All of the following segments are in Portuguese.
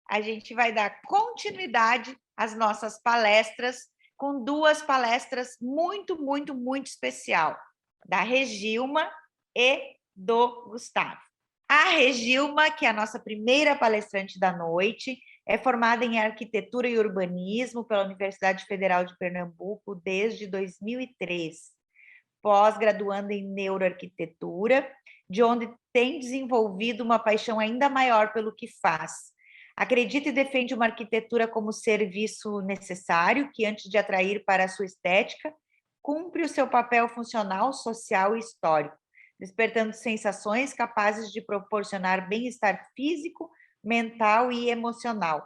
a gente vai dar continuidade às nossas palestras, com duas palestras muito, muito, muito especial, da Regilma e do Gustavo. A Regilma, que é a nossa primeira palestrante da noite, é formada em Arquitetura e Urbanismo pela Universidade Federal de Pernambuco desde 2003, pós-graduando em Neuroarquitetura, de onde tem desenvolvido uma paixão ainda maior pelo que faz. Acredita e defende uma arquitetura como serviço necessário, que antes de atrair para a sua estética, cumpre o seu papel funcional, social e histórico, despertando sensações capazes de proporcionar bem-estar físico, mental e emocional.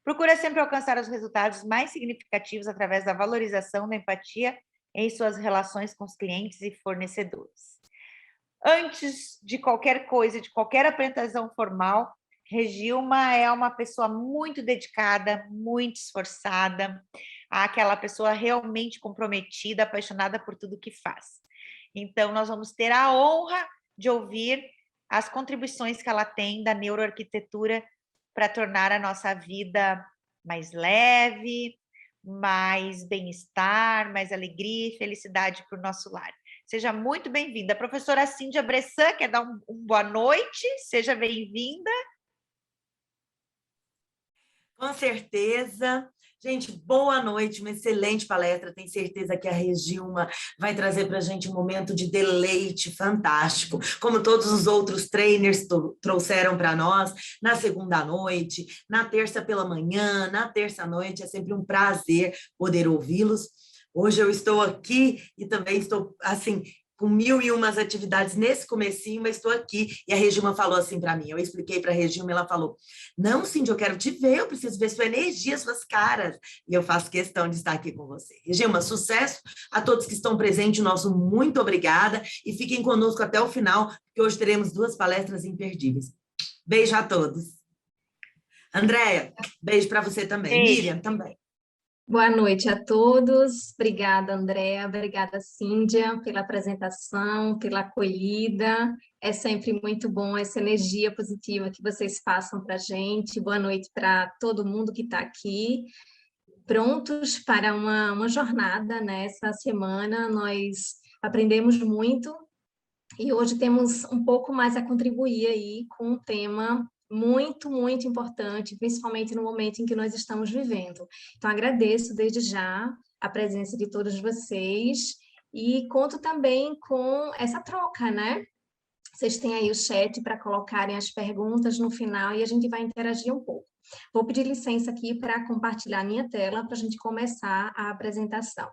Procura sempre alcançar os resultados mais significativos através da valorização da empatia em suas relações com os clientes e fornecedores. Antes de qualquer coisa, de qualquer apresentação formal, Regilma é uma pessoa muito dedicada, muito esforçada, aquela pessoa realmente comprometida, apaixonada por tudo que faz. Então, nós vamos ter a honra de ouvir as contribuições que ela tem da neuroarquitetura para tornar a nossa vida mais leve, mais bem-estar, mais alegria e felicidade para o nosso lar. Seja muito bem-vinda. A professora Cíndia Bressan quer dar uma boa noite, seja bem-vinda. Com certeza. Gente, boa noite, uma excelente palestra. Tenho certeza que a Regilma vai trazer para a gente um momento de deleite fantástico, como todos os outros trainers trouxeram para nós na segunda noite, na terça pela manhã, na terça noite. É sempre um prazer poder ouvi-los. Hoje eu estou aqui e também estou, assim, com 1001 atividades nesse comecinho, mas estou aqui. E a Regilma falou assim para mim, eu expliquei para a Regilma, ela falou, não, Cindy, eu quero te ver, eu preciso ver sua energia, suas caras. E eu faço questão de estar aqui com você. Regilma, sucesso a todos que estão presentes, nosso muito obrigada, e fiquem conosco até o final, porque hoje teremos duas palestras imperdíveis. Beijo a todos. Andréia, beijo para você também. Beijo. Miriam, também. Boa noite a todos. Obrigada, Andréa. Obrigada, Cíndia, pela apresentação, pela acolhida. É sempre muito bom essa energia positiva que vocês passam para a gente. Boa noite para todo mundo que está aqui. Prontos para uma jornada nessa semana. Nós aprendemos muito e hoje temos um pouco mais a contribuir aí com um tema muito, muito importante, principalmente no momento em que nós estamos vivendo. Então, agradeço desde já a presença de todos vocês e conto também com essa troca, né? Vocês têm aí o chat para colocarem as perguntas no final e a gente vai interagir um pouco. Vou pedir licença aqui para compartilhar a minha tela para a gente começar a apresentação.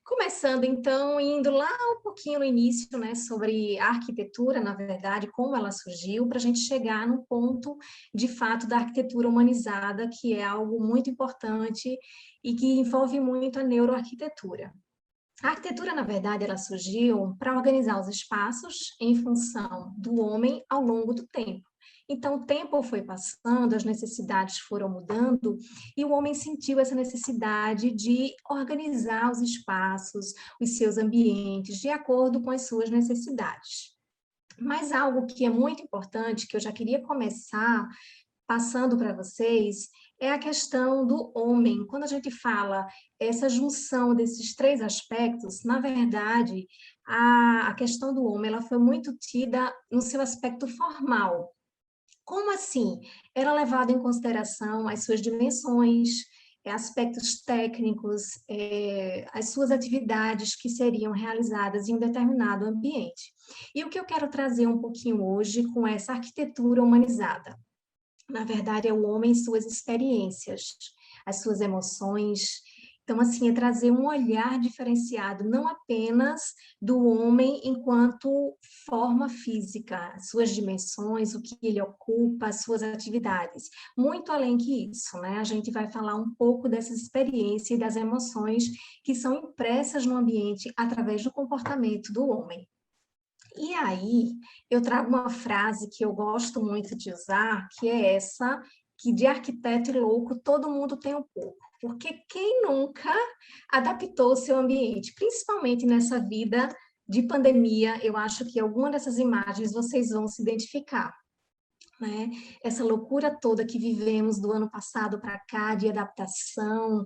Começando, então, indo lá um pouquinho no início, né, sobre a arquitetura, na verdade, como ela surgiu, para a gente chegar no ponto, de fato, da arquitetura humanizada, que é algo muito importante e que envolve muito a neuroarquitetura. A arquitetura, na verdade, ela surgiu para organizar os espaços em função do homem ao longo do tempo. Então, o tempo foi passando, as necessidades foram mudando, e o homem sentiu essa necessidade de organizar os espaços, os seus ambientes, de acordo com as suas necessidades. Mas algo que é muito importante, que eu já queria começar passando para vocês, é a questão do homem. Quando a gente fala essa junção desses três aspectos, na verdade, a questão do homem ela foi muito tida no seu aspecto formal. Como assim? Era levado em consideração as suas dimensões, aspectos técnicos, as suas atividades que seriam realizadas em um determinado ambiente. E o que eu quero trazer um pouquinho hoje com essa arquitetura humanizada? Na verdade, é o homem e suas experiências, as suas emoções. Então, assim, é trazer um olhar diferenciado, não apenas do homem enquanto forma física, suas dimensões, o que ele ocupa, as suas atividades. Muito além que isso, né? A gente vai falar um pouco dessa experiência e das emoções que são impressas no ambiente através do comportamento do homem. E aí, eu trago uma frase que eu gosto muito de usar, que é essa, que de arquiteto e louco todo mundo tem um pouco. Porque quem nunca adaptou o seu ambiente, principalmente nessa vida de pandemia, eu acho que alguma dessas imagens vocês vão se identificar. né? Essa loucura toda que vivemos do ano passado para cá, de adaptação,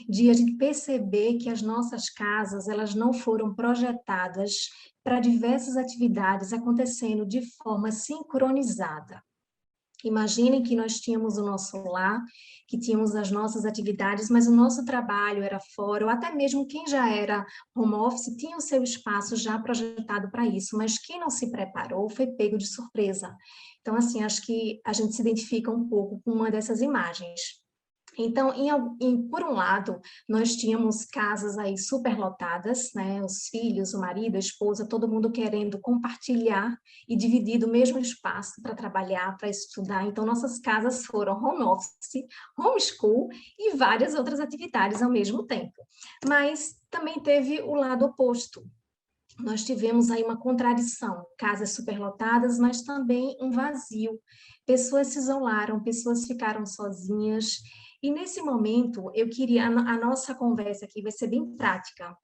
de a gente perceber que as nossas casas, elas não foram projetadas para diversas atividades acontecendo de forma sincronizada. Imaginem que nós tínhamos o nosso lar, que tínhamos as nossas atividades, mas o nosso trabalho era fora, ou até mesmo quem já era home office tinha o seu espaço já projetado para isso, mas quem não se preparou foi pego de surpresa. Então, assim, acho que a gente se identifica um pouco com uma dessas imagens. Então, por um lado, nós tínhamos casas aí superlotadas, né? Os filhos, o marido, a esposa, todo mundo querendo compartilhar e dividir do mesmo espaço para trabalhar, para estudar. Então, nossas casas foram home office, homeschool e várias outras atividades ao mesmo tempo. Mas também teve o lado oposto. Nós tivemos aí uma contradição, casas superlotadas, mas também um vazio. Pessoas se isolaram, pessoas ficaram sozinhas. E nesse momento, eu queria, a nossa conversa aqui vai ser bem prática.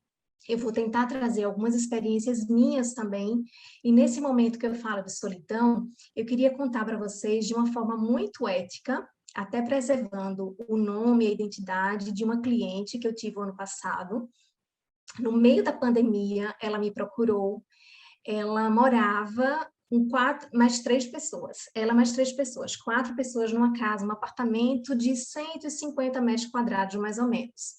Eu vou tentar trazer algumas experiências minhas também. E nesse momento que eu falo de solidão, eu queria contar para vocês de uma forma muito ética, até preservando o nome e a identidade de uma cliente que eu tive o ano passado. No meio da pandemia, ela me procurou, ela morava com mais 3 pessoas, ela mais 3 pessoas, 4 pessoas numa casa, um apartamento de 150 metros quadrados, mais ou menos.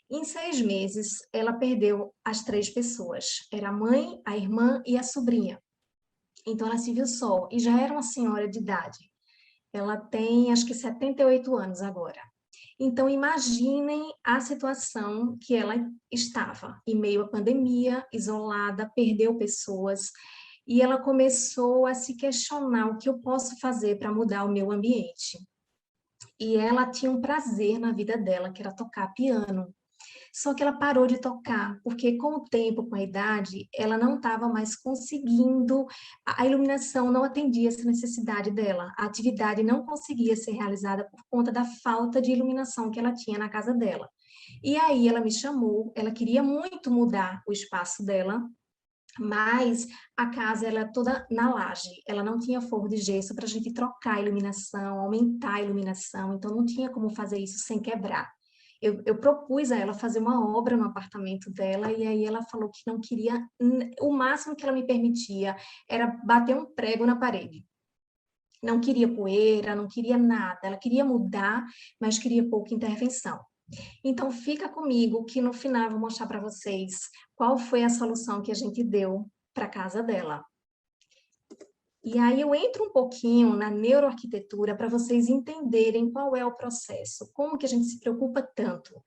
Em 6 meses, ela perdeu as 3 pessoas, era a mãe, a irmã e a sobrinha. Então, ela se viu só, e já era uma senhora de idade. Ela tem, acho que 78 anos agora. Então, imaginem a situação que ela estava, em meio à pandemia, isolada, perdeu pessoas, e ela começou a se questionar o que eu posso fazer para mudar o meu ambiente. E ela tinha um prazer na vida dela, que era tocar piano. Só que ela parou de tocar, porque com o tempo, com a idade, ela não estava mais conseguindo, a iluminação não atendia essa necessidade dela, a atividade não conseguia ser realizada por conta da falta de iluminação que ela tinha na casa dela. E aí ela me chamou, ela queria muito mudar o espaço dela, mas a casa ela é toda na laje, ela não tinha forro de gesso para a gente trocar a iluminação, aumentar a iluminação, então não tinha como fazer isso sem quebrar. Eu propus a ela fazer uma obra no apartamento dela, e aí ela falou que não queria, o máximo que ela me permitia era bater um prego na parede. Não queria poeira, não queria nada, ela queria mudar, mas queria pouca intervenção. Então, fica comigo que no final eu vou mostrar para vocês qual foi a solução que a gente deu para a casa dela. E aí eu entro um pouquinho na neuroarquitetura para vocês entenderem qual é o processo, como que a gente se preocupa tanto.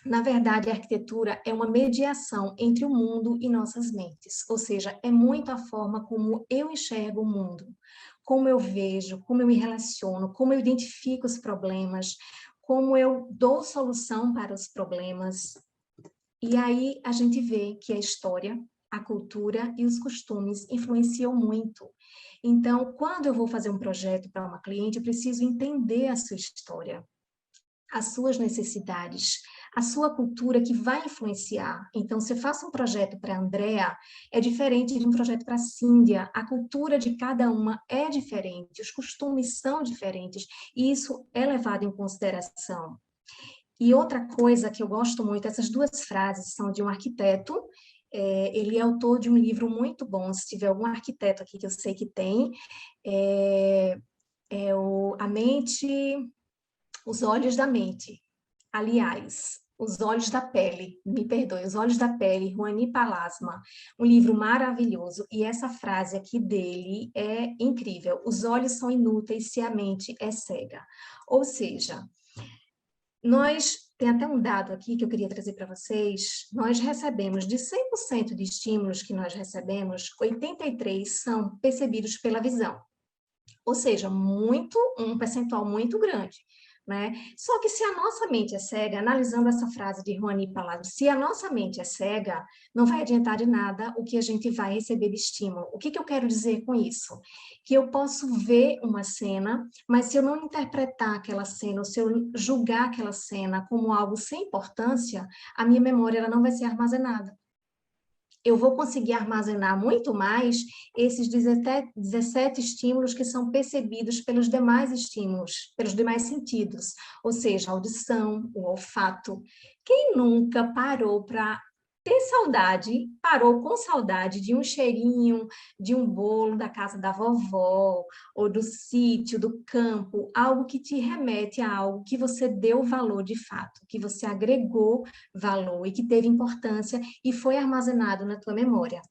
Na verdade, a arquitetura é uma mediação entre o mundo e nossas mentes, ou seja, é muito a forma como eu enxergo o mundo, como eu vejo, como eu me relaciono, como eu identifico os problemas, como eu dou solução para os problemas. E aí a gente vê que a história, a cultura e os costumes influenciam muito. Então, quando eu vou fazer um projeto para uma cliente, eu preciso entender a sua história, as suas necessidades, a sua cultura que vai influenciar. Então, se eu faço um projeto para a Andrea, é diferente de um projeto para a Cíndia. A cultura de cada uma é diferente, os costumes são diferentes, e isso é levado em consideração. E outra coisa que eu gosto muito, essas 2 frases são de um arquiteto, ele é autor de um livro muito bom, se tiver algum arquiteto aqui que eu sei que tem, A Mente, Os Olhos da Mente. Aliás, Os Olhos da Pele, me perdoe, Os Olhos da Pele, Juani Palasma, um livro maravilhoso, e essa frase aqui dele é incrível: os olhos são inúteis se a mente é cega. Ou seja, tem até um dado aqui que eu queria trazer para vocês, nós recebemos, de 100% de estímulos que nós recebemos, 83 são percebidos pela visão. Ou seja, um percentual muito grande, né? Só que se a nossa mente é cega, analisando essa frase de Juani Palasma, se a nossa mente é cega, não vai adiantar de nada o que a gente vai receber de estímulo. O que eu quero dizer com isso? Que eu posso ver uma cena, mas se eu não interpretar aquela cena, ou se eu julgar aquela cena como algo sem importância, a minha memória ela não vai ser armazenada. eu vou conseguir armazenar muito mais esses 17 estímulos que são percebidos pelos demais estímulos, pelos demais sentidos, ou seja, a audição, o olfato. Quem nunca parou para ter saudade, parou com saudade de um cheirinho, de um bolo da casa da vovó, ou do sítio, do campo, algo que te remete a algo que você deu valor de fato, que você agregou valor e que teve importância e foi armazenado na tua memória.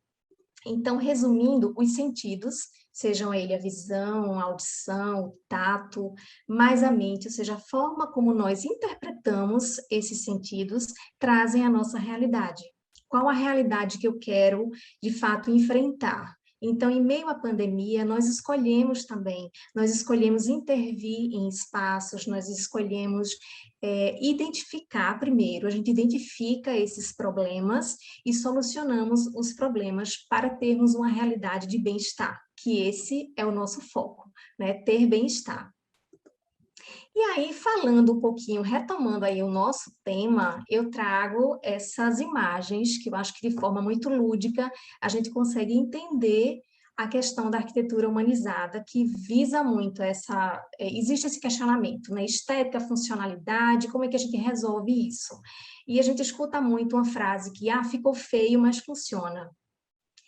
Então, resumindo, os sentidos, sejam ele a visão, a audição, o tato, mais a mente, ou seja, a forma como nós interpretamos esses sentidos, trazem a nossa realidade. Qual a realidade que eu quero, de fato, enfrentar? Então, em meio à pandemia, nós escolhemos também, nós escolhemos intervir em espaços, nós escolhemos identificar primeiro, a gente identifica esses problemas e solucionamos os problemas para termos uma realidade de bem-estar, que esse é o nosso foco, né? Ter bem-estar. E aí, falando um pouquinho, retomando aí o nosso tema, eu trago essas imagens, que eu acho que de forma muito lúdica, a gente consegue entender a questão da arquitetura humanizada, que visa muito existe esse questionamento, né? Estética, funcionalidade, como é que a gente resolve isso? E a gente escuta muito uma frase que, ficou feio, mas funciona.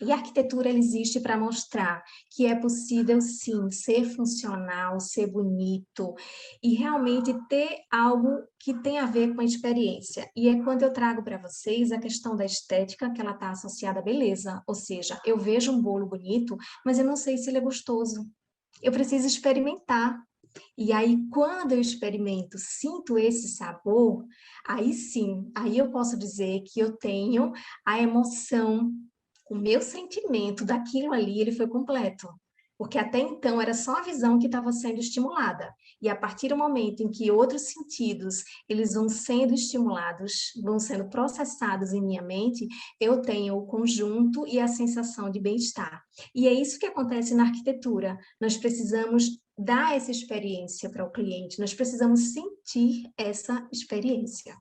E a arquitetura ela existe para mostrar que é possível, sim, ser funcional, ser bonito e realmente ter algo que tem a ver com a experiência. E é quando eu trago para vocês a questão da estética, que ela está associada à beleza. Ou seja, eu vejo um bolo bonito, mas eu não sei se ele é gostoso. Eu preciso experimentar. E aí, quando eu experimento, sinto esse sabor, aí sim, aí eu posso dizer que eu tenho a emoção, o meu sentimento daquilo ali, ele foi completo. Porque até então era só a visão que estava sendo estimulada. E a partir do momento em que outros sentidos, eles vão sendo estimulados, vão sendo processados em minha mente, eu tenho o conjunto e a sensação de bem-estar. E é isso que acontece na arquitetura. Nós precisamos dar essa experiência para o cliente, nós precisamos sentir essa experiência.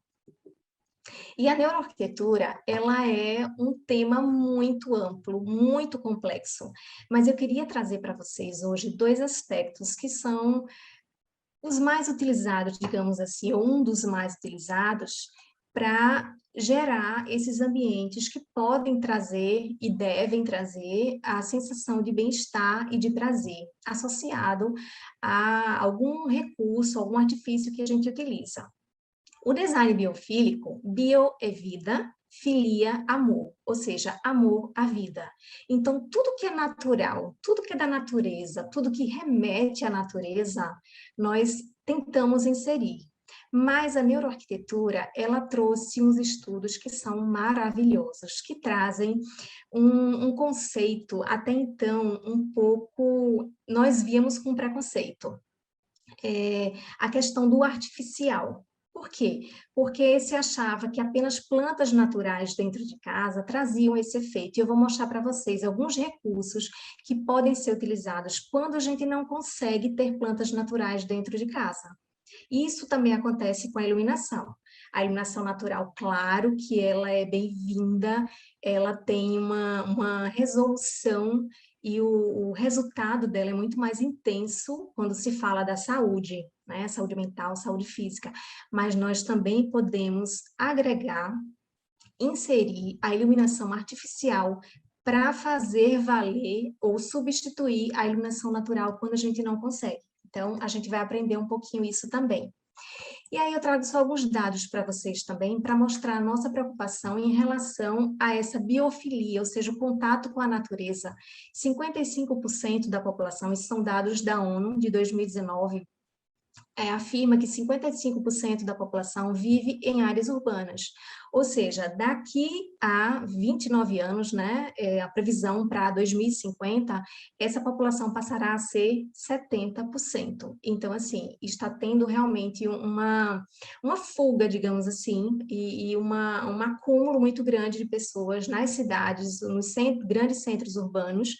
E a neuroarquitetura, ela é um tema muito amplo, muito complexo, mas eu queria trazer para vocês hoje dois aspectos que são os mais utilizados, digamos assim, ou um dos mais utilizados para gerar esses ambientes que podem trazer e devem trazer a sensação de bem-estar e de prazer associado a algum recurso, algum artifício que a gente utiliza. O design biofílico, bio é vida, filia, amor, ou seja, amor à vida. Então, tudo que é natural, tudo que é da natureza, tudo que remete à natureza, nós tentamos inserir. Mas a neuroarquitetura, ela trouxe uns estudos que são maravilhosos, que trazem um conceito, até então, um pouco, nós víamos com preconceito. A questão do artificial. Por quê? Porque se achava que apenas plantas naturais dentro de casa traziam esse efeito. E eu vou mostrar para vocês alguns recursos que podem ser utilizados quando a gente não consegue ter plantas naturais dentro de casa. Isso também acontece com a iluminação. A iluminação natural, claro que ela é bem-vinda, ela tem uma resolução e o resultado dela é muito mais intenso quando se fala da saúde, né? Saúde mental, saúde física. Mas nós também podemos agregar, inserir a iluminação artificial para fazer valer ou substituir a iluminação natural quando a gente não consegue. Então, a gente vai aprender um pouquinho isso também. E aí eu trago só alguns dados para vocês também, para mostrar a nossa preocupação em relação a essa biofilia, ou seja, o contato com a natureza. 55% da população, esses são dados da ONU de 2019, afirma que 55% da população vive em áreas urbanas. Ou seja, daqui a 29 anos, né, a previsão para 2050, essa população passará a ser 70%. Então, assim, está tendo realmente uma fuga, digamos assim, e um acúmulo muito grande de pessoas nas cidades, nos grandes centros urbanos,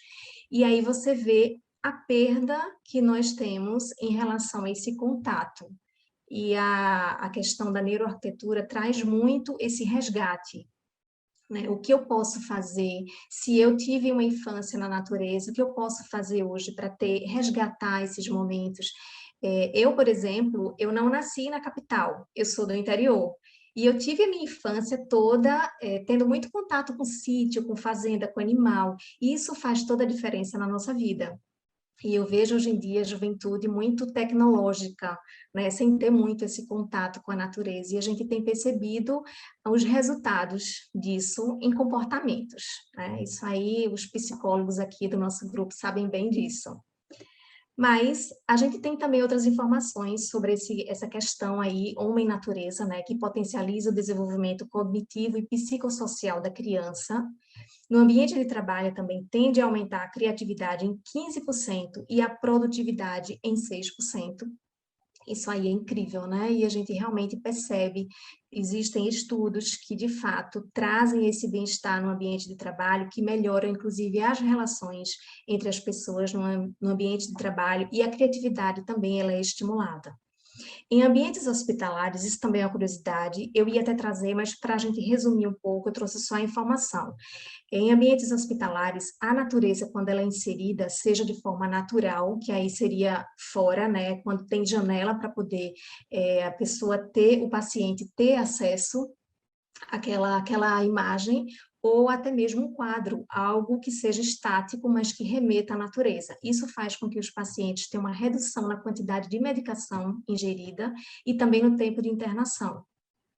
e aí você vê a perda que nós temos em relação a esse contato. E a questão da neuroarquitetura traz muito esse resgate. né? O que eu posso fazer se eu tive uma infância na natureza, o que eu posso fazer hoje para resgatar esses momentos. Eu, por exemplo, eu não nasci na capital, eu sou do interior. E eu tive a minha infância toda tendo muito contato com sítio, com fazenda, com animal. E isso faz toda a diferença na nossa vida. E eu vejo hoje em dia a juventude muito tecnológica, né, sem ter muito esse contato com a natureza. E a gente tem percebido os resultados disso em comportamentos, né? Isso aí, os psicólogos aqui do nosso grupo sabem bem disso. Mas a gente tem também outras informações sobre essa questão aí, homem-natureza, né, que potencializa o desenvolvimento cognitivo e psicossocial da criança. No ambiente de trabalho também tende a aumentar a criatividade em 15% e a produtividade em 6%. Isso aí é incrível, né? E a gente realmente percebe, existem estudos que, de fato, trazem esse bem-estar no ambiente de trabalho, que melhoram, inclusive, as relações entre as pessoas no ambiente de trabalho, e a criatividade também ela é estimulada. Em ambientes hospitalares, isso também é uma curiosidade, eu ia até trazer, mas para a gente resumir um pouco, eu trouxe só a informação. Em ambientes hospitalares, a natureza, quando ela é inserida, seja de forma natural, que aí seria fora, né, quando tem janela para poder a pessoa o paciente ter acesso àquela imagem, ou até mesmo um quadro, algo que seja estático, mas que remeta à natureza. Isso faz com que os pacientes tenham uma redução na quantidade de medicação ingerida e também no tempo de internação.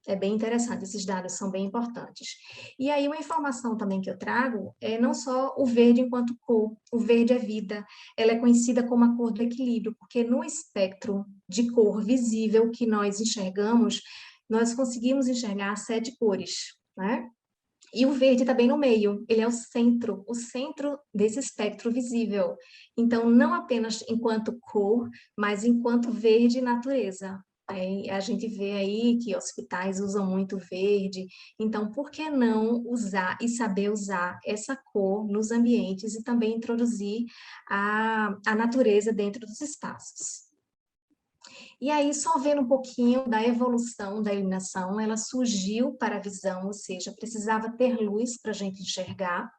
É bem interessante, esses dados são bem importantes. E aí, uma informação também que eu trago é não só o verde enquanto cor, o verde é vida, ela é conhecida como a cor do equilíbrio, porque no espectro de cor visível que nós enxergamos, nós conseguimos enxergar 7 cores, né? E o verde está bem no meio, ele é o centro desse espectro visível. Então, não apenas enquanto cor, mas enquanto verde natureza. A gente vê aí que hospitais usam muito verde, então por que não usar e saber usar essa cor nos ambientes e também introduzir a natureza dentro dos espaços? E aí, só vendo um pouquinho da evolução da iluminação, ela surgiu para a visão, ou seja, precisava ter luz para a gente enxergar,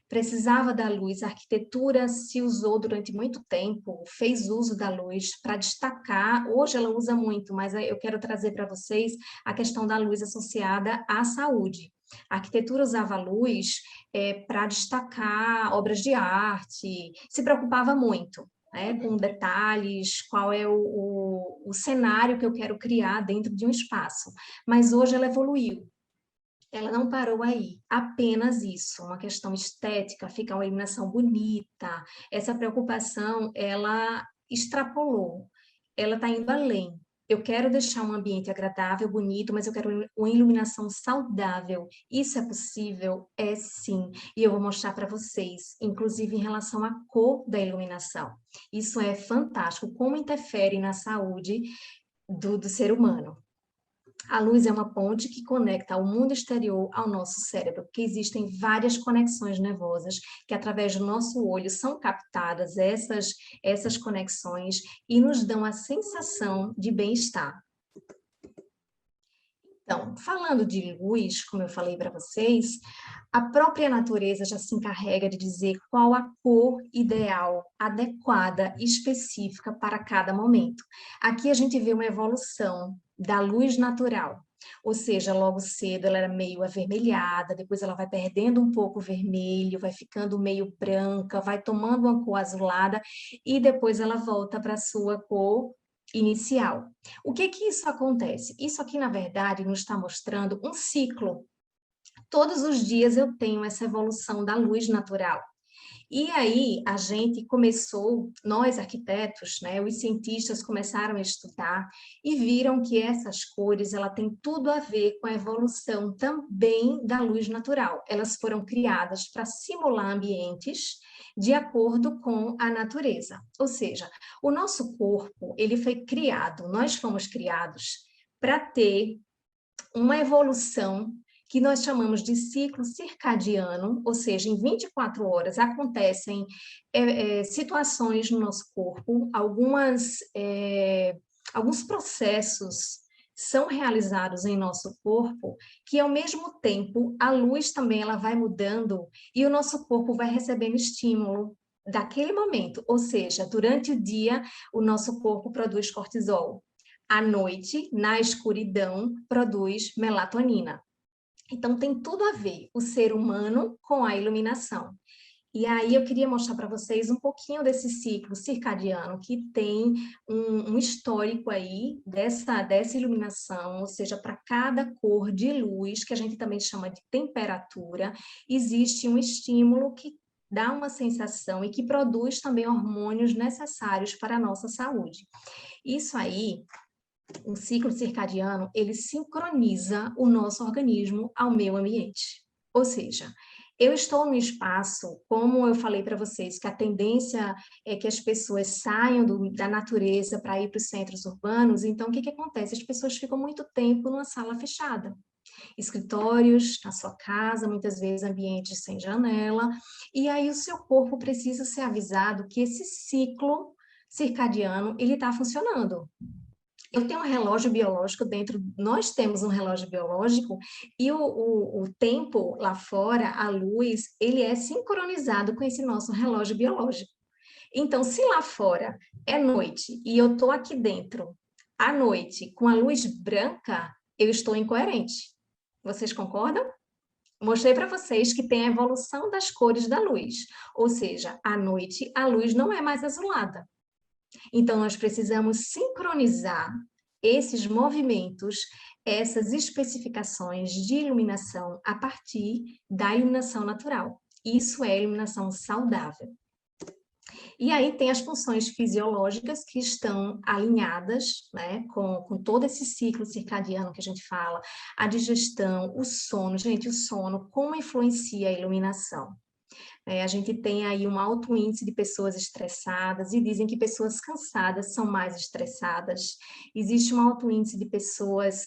precisava da luz, a arquitetura se usou durante muito tempo, fez uso da luz para destacar, hoje ela usa muito, mas eu quero trazer para vocês a questão da luz associada à saúde. A arquitetura usava a luz para destacar obras de arte, se preocupava muito, né, com detalhes, qual é o cenário que eu quero criar dentro de um espaço. Mas hoje ela evoluiu. Ela não parou aí, apenas isso, uma questão estética, fica uma iluminação bonita. Essa preocupação, ela extrapolou, ela está indo além. Eu quero deixar um ambiente agradável, bonito, mas eu quero uma iluminação saudável. Isso é possível? É sim. E eu vou mostrar para vocês, inclusive em relação à cor da iluminação. Isso é fantástico, como interfere na saúde do ser humano. A luz é uma ponte que conecta o mundo exterior ao nosso cérebro, porque existem várias conexões nervosas que, através do nosso olho, são captadas essas conexões e nos dão a sensação de bem-estar. Então, falando de luz, como eu falei para vocês, a própria natureza já se encarrega de dizer qual a cor ideal, adequada, específica para cada momento. Aqui a gente vê uma evolução da luz natural, ou seja, logo cedo ela era meio avermelhada, depois ela vai perdendo um pouco o vermelho, vai ficando meio branca, vai tomando uma cor azulada e depois ela volta para a sua cor inicial. O que que isso acontece? Isso aqui, na verdade, nos está mostrando um ciclo. Todos os dias eu tenho essa evolução da luz natural. E aí a gente começou, nós arquitetos, né, os cientistas começaram a estudar e viram que essas cores, ela tem tudo a ver com a evolução também da luz natural. Elas foram criadas para simular ambientes de acordo com a natureza. Ou seja, o nosso corpo, ele foi criado, nós fomos criados para ter uma evolução que nós chamamos de ciclo circadiano, ou seja, em 24 horas acontecem situações no nosso corpo, alguns processos são realizados em nosso corpo, que ao mesmo tempo a luz também ela vai mudando e o nosso corpo vai recebendo estímulo daquele momento, ou seja, durante o dia o nosso corpo produz cortisol, à noite, na escuridão, produz melatonina. Então tem tudo a ver o ser humano com a iluminação. E aí eu queria mostrar para vocês um pouquinho desse ciclo circadiano que tem um histórico aí dessa iluminação, ou seja, para cada cor de luz, que a gente também chama de temperatura, existe um estímulo que dá uma sensação e que produz também hormônios necessários para a nossa saúde. Isso aí, o ciclo circadiano, ele sincroniza o nosso organismo ao meio ambiente. Ou seja, eu estou no espaço, como eu falei para vocês, que a tendência é que as pessoas saiam da natureza para ir para os centros urbanos, então o que acontece? As pessoas ficam muito tempo numa sala fechada. Escritórios, na sua casa, muitas vezes ambientes sem janela, e aí o seu corpo precisa ser avisado que esse ciclo circadiano, ele está funcionando. Eu tenho um relógio biológico dentro, nós temos um relógio biológico e o tempo lá fora, a luz, ele é sincronizado com esse nosso relógio biológico. Então, se lá fora é noite e eu estou aqui dentro à noite com a luz branca, eu estou incoerente. Vocês concordam? Mostrei para vocês que tem a evolução das cores da luz, ou seja, à noite a luz não é mais azulada. Então, nós precisamos sincronizar esses movimentos, essas especificações de iluminação a partir da iluminação natural. Isso é iluminação saudável. E aí tem as funções fisiológicas que estão alinhadas, né, com todo esse ciclo circadiano que a gente fala, a digestão, o sono. Gente, o sono, como influencia a iluminação? A gente tem aí um alto índice de pessoas estressadas e dizem que pessoas cansadas são mais estressadas. Existe um alto índice de pessoas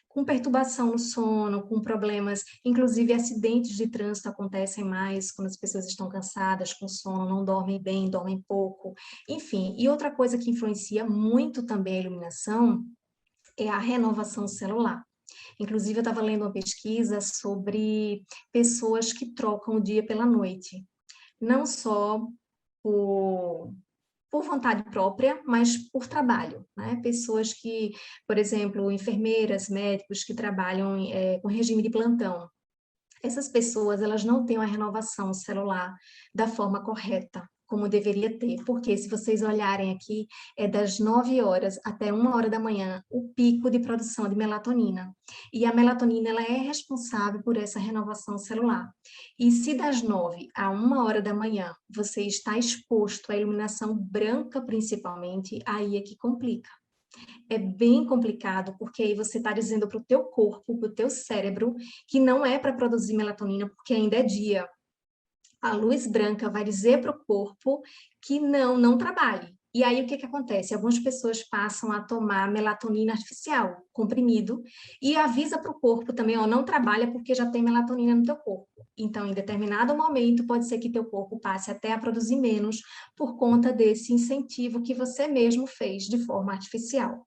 com perturbação no sono, com problemas, inclusive acidentes de trânsito acontecem mais quando as pessoas estão cansadas, com sono, não dormem bem, dormem pouco, enfim. E outra coisa que influencia muito também a iluminação é a renovação celular. Inclusive, eu estava lendo uma pesquisa sobre pessoas que trocam o dia pela noite, não só por vontade própria, mas por trabalho, né? Pessoas que, por exemplo, enfermeiras, médicos que trabalham com regime de plantão. Essas pessoas, elas não têm uma renovação celular da forma correta, como deveria ter, porque se vocês olharem aqui, é das 9 horas até 1 hora da manhã o pico de produção de melatonina. E a melatonina, ela é responsável por essa renovação celular. E se das 9 a 1 hora da manhã você está exposto à iluminação branca principalmente, aí é que complica. É bem complicado, porque aí você está dizendo para o teu corpo, para o teu cérebro, que não é para produzir melatonina, porque ainda é dia. A luz branca vai dizer para o corpo que não trabalhe. E aí o que acontece? Algumas pessoas passam a tomar melatonina artificial, comprimido, e avisa para o corpo também, ó, não trabalha porque já tem melatonina no teu corpo. Então, em determinado momento, pode ser que teu corpo passe até a produzir menos por conta desse incentivo que você mesmo fez de forma artificial.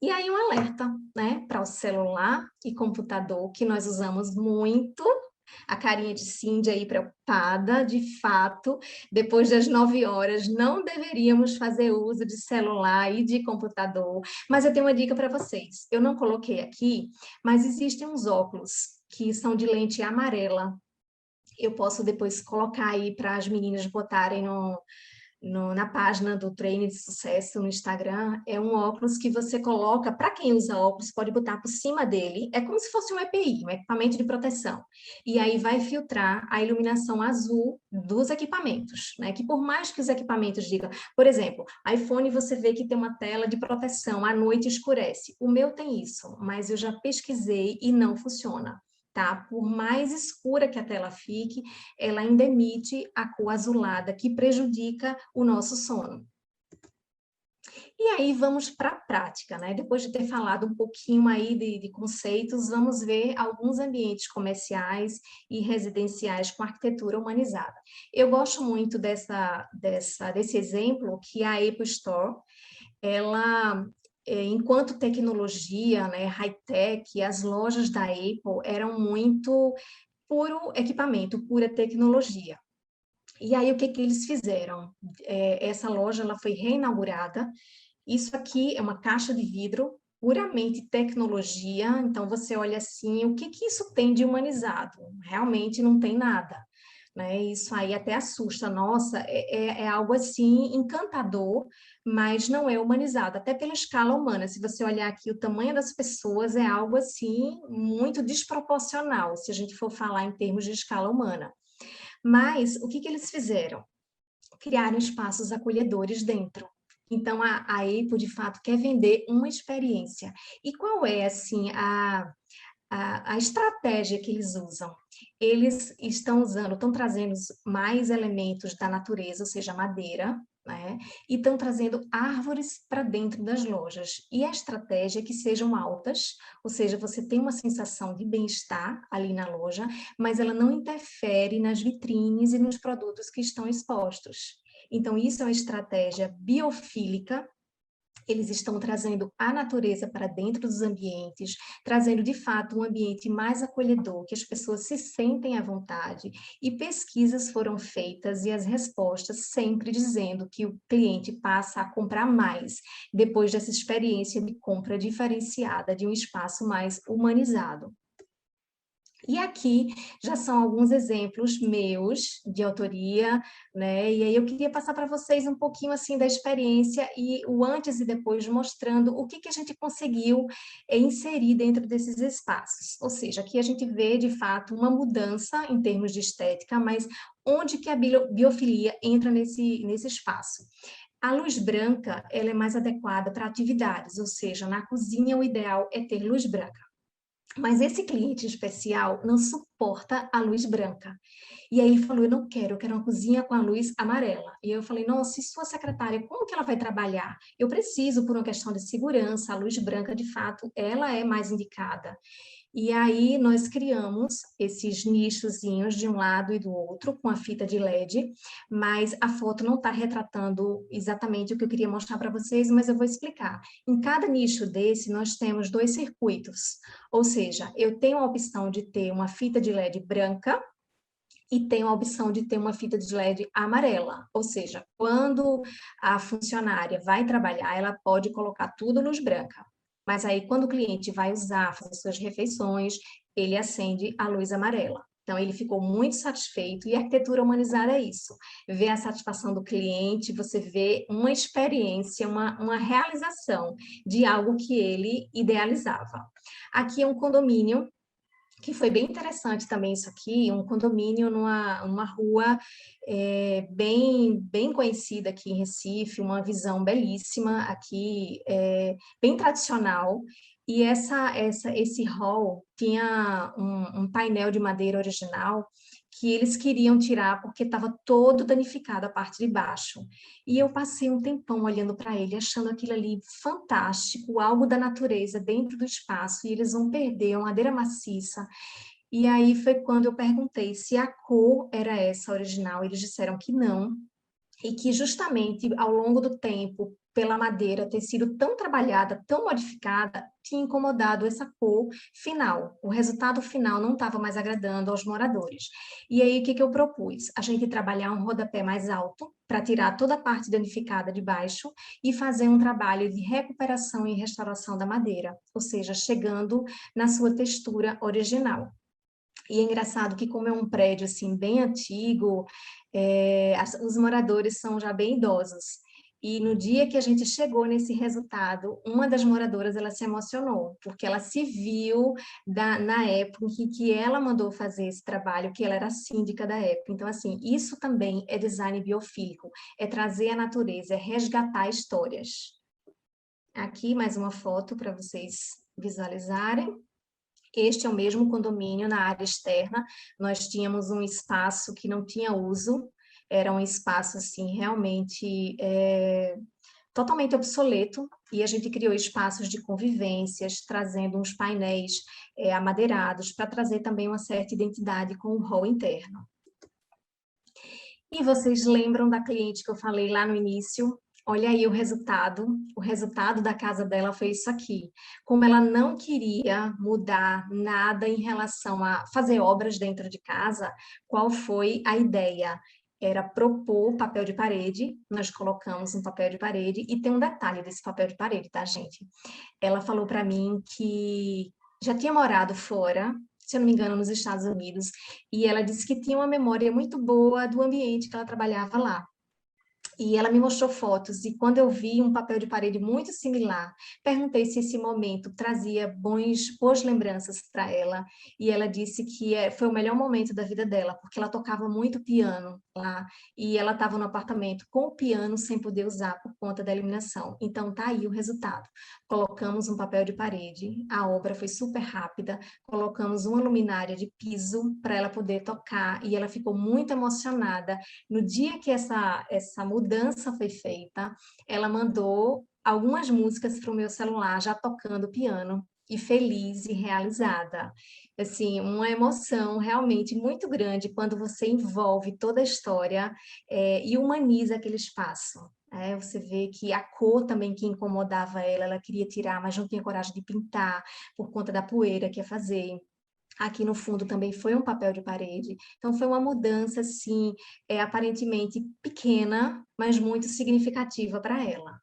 E aí um alerta, né, para o celular e computador, que nós usamos muito. A carinha de Cindy aí preocupada, de fato, depois das 9 horas, não deveríamos fazer uso de celular e de computador. Mas eu tenho uma dica para vocês. Eu não coloquei aqui, mas existem uns óculos que são de lente amarela. Eu posso depois colocar aí para as meninas botarem na página do Treine de Sucesso no Instagram. É um óculos que você coloca, para quem usa óculos, pode botar por cima dele, é como se fosse um EPI, um equipamento de proteção, e aí vai filtrar a iluminação azul dos equipamentos, né? Que por mais que os equipamentos digam, por exemplo, iPhone você vê que tem uma tela de proteção, à noite escurece, o meu tem isso, mas eu já pesquisei e não funciona. Tá? Por mais escura que a tela fique, ela ainda emite a cor azulada, que prejudica o nosso sono. E aí vamos para a prática, né? Depois de ter falado um pouquinho aí de conceitos, vamos ver alguns ambientes comerciais e residenciais com arquitetura humanizada. Eu gosto muito desse exemplo que a Apple Store, ela enquanto tecnologia, né, high-tech, as lojas da Apple eram muito puro equipamento, pura tecnologia. E aí, o que eles fizeram? Essa loja ela foi reinaugurada. Isso aqui é uma caixa de vidro, puramente tecnologia. Então, você olha assim, o que isso tem de humanizado? Realmente não tem nada. Né? Isso aí até assusta. Nossa, é algo assim encantador, mas não é humanizado, até pela escala humana. Se você olhar aqui, o tamanho das pessoas é algo assim muito desproporcional, se a gente for falar em termos de escala humana. Mas o que eles fizeram? Criaram espaços acolhedores dentro. Então, a Apple, de fato, quer vender uma experiência. E qual é, assim, a estratégia que eles usam? Eles estão trazendo mais elementos da natureza, ou seja, madeira, né? E estão trazendo árvores para dentro das lojas. E a estratégia é que sejam altas, ou seja, você tem uma sensação de bem-estar ali na loja, mas ela não interfere nas vitrines e nos produtos que estão expostos. Então, isso é uma estratégia biofílica. Eles estão trazendo a natureza para dentro dos ambientes, trazendo de fato um ambiente mais acolhedor, que as pessoas se sentem à vontade. E pesquisas foram feitas e as respostas sempre dizendo que o cliente passa a comprar mais depois dessa experiência de compra diferenciada de um espaço mais humanizado. E aqui já são alguns exemplos meus de autoria, né? E aí eu queria passar para vocês um pouquinho assim da experiência e o antes e depois mostrando o que a gente conseguiu inserir dentro desses espaços. Ou seja, aqui a gente vê de fato uma mudança em termos de estética, mas onde que a biofilia entra nesse espaço? A luz branca, ela é mais adequada para atividades, ou seja, na cozinha o ideal é ter luz branca. Mas esse cliente especial não suporta a luz branca. E aí ele falou, eu quero uma cozinha com a luz amarela. E eu falei, nossa, e sua secretária, como que ela vai trabalhar? Eu preciso, por uma questão de segurança, a luz branca, de fato, ela é mais indicada. E aí nós criamos esses nichozinhos de um lado e do outro com a fita de LED, mas a foto não está retratando exatamente o que eu queria mostrar para vocês, mas eu vou explicar. Em cada nicho desse, nós temos 2 circuitos, ou seja, eu tenho a opção de ter uma fita de LED branca e tenho a opção de ter uma fita de LED amarela, ou seja, quando a funcionária vai trabalhar, ela pode colocar tudo luz branca. Mas aí, quando o cliente vai usar, fazer suas refeições, ele acende a luz amarela. Então, ele ficou muito satisfeito, e a arquitetura humanizada é isso. Ver a satisfação do cliente, você vê uma experiência, uma realização de algo que ele idealizava. Aqui é um condomínio, que foi bem interessante também isso aqui, um condomínio numa rua bem conhecida aqui em Recife, uma visão belíssima aqui, bem tradicional, e esse hall tinha um painel de madeira original que eles queriam tirar porque estava todo danificado a parte de baixo. E eu passei um tempão olhando para ele, achando aquilo ali fantástico, algo da natureza dentro do espaço, e eles vão perder uma madeira maciça. E aí foi quando eu perguntei se a cor era essa original, eles disseram que não, e que justamente ao longo do tempo, pela madeira ter sido tão trabalhada, tão modificada, tinha incomodado essa cor final. O resultado final não estava mais agradando aos moradores. E aí, o que eu propus? A gente trabalhar um rodapé mais alto, para tirar toda a parte danificada de baixo, e fazer um trabalho de recuperação e restauração da madeira, ou seja, chegando na sua textura original. E é engraçado que, como é um prédio assim bem antigo, os moradores são já bem idosos. E no dia que a gente chegou nesse resultado, uma das moradoras ela se emocionou, porque ela se viu na época em que ela mandou fazer esse trabalho, que ela era a síndica da época. Então, assim, isso também é design biofílico, é trazer a natureza, é resgatar histórias. Aqui mais uma foto para vocês visualizarem. Este é o mesmo condomínio na área externa, nós tínhamos um espaço que não tinha uso, era um espaço assim realmente totalmente obsoleto, e a gente criou espaços de convivências, trazendo uns painéis amadeirados, para trazer também uma certa identidade com o hall interno. E vocês lembram da cliente que eu falei lá no início? Olha aí o resultado da casa dela foi isso aqui. Como ela não queria mudar nada em relação a fazer obras dentro de casa, qual foi a ideia? Era propor papel de parede, nós colocamos um papel de parede, e tem um detalhe desse papel de parede, tá, gente? Ela falou para mim que já tinha morado fora, se eu não me engano, nos Estados Unidos, e ela disse que tinha uma memória muito boa do ambiente que ela trabalhava lá. E ela me mostrou fotos, e quando eu vi um papel de parede muito similar, perguntei se esse momento trazia boas lembranças para ela, e ela disse que foi o melhor momento da vida dela, porque ela tocava muito piano lá, e ela estava no apartamento com o piano sem poder usar por conta da iluminação. Então, tá aí o resultado. Colocamos um papel de parede, a obra foi super rápida, colocamos uma luminária de piso para ela poder tocar, e ela ficou muito emocionada. No dia que essa mudança foi feita, ela mandou algumas músicas para o meu celular, já tocando piano, e feliz e realizada. Assim, uma emoção realmente muito grande quando você envolve toda a história e humaniza aquele espaço. Você vê que a cor também que incomodava ela, ela queria tirar, mas não tinha coragem de pintar por conta da poeira que ia fazer. Aqui no fundo também foi um papel de parede. Então, foi uma mudança, assim, aparentemente pequena, mas muito significativa para ela.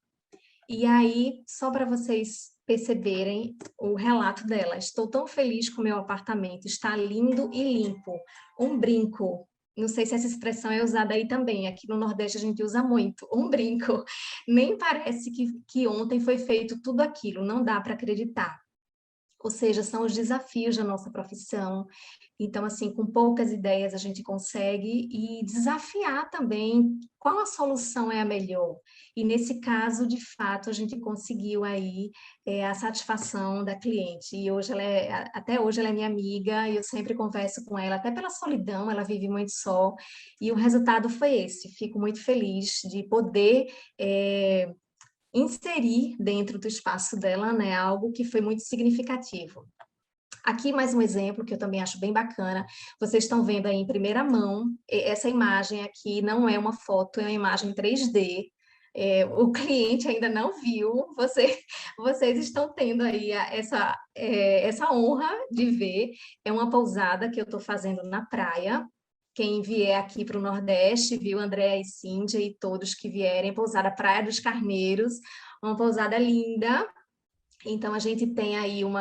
E aí, só para vocês perceberem o relato dela, estou tão feliz com o meu apartamento, está lindo e limpo. Um brinco. Não sei se essa expressão é usada aí também. Aqui no Nordeste a gente usa muito. Um brinco. Nem parece que ontem foi feito tudo aquilo. Não dá para acreditar. Ou seja, são os desafios da nossa profissão. Então, assim, com poucas ideias a gente consegue e desafiar também qual a solução é a melhor. E nesse caso, de fato, a gente conseguiu aí a satisfação da cliente. E hoje até hoje ela é minha amiga e eu sempre converso com ela, até pela solidão, ela vive muito só. E o resultado foi esse. Fico muito feliz de poder inserir dentro do espaço dela, né, algo que foi muito significativo. Aqui mais um exemplo que eu também acho bem bacana. Vocês estão vendo aí em primeira mão, essa imagem aqui não é uma foto, é uma imagem 3D. O cliente ainda não viu, vocês estão tendo aí essa honra de ver. É uma pousada que eu estou fazendo na praia. Quem vier aqui para o Nordeste, viu, Andréa e Cíndia e todos que vierem, pousada Praia dos Carneiros, uma pousada linda. Então, a gente tem aí um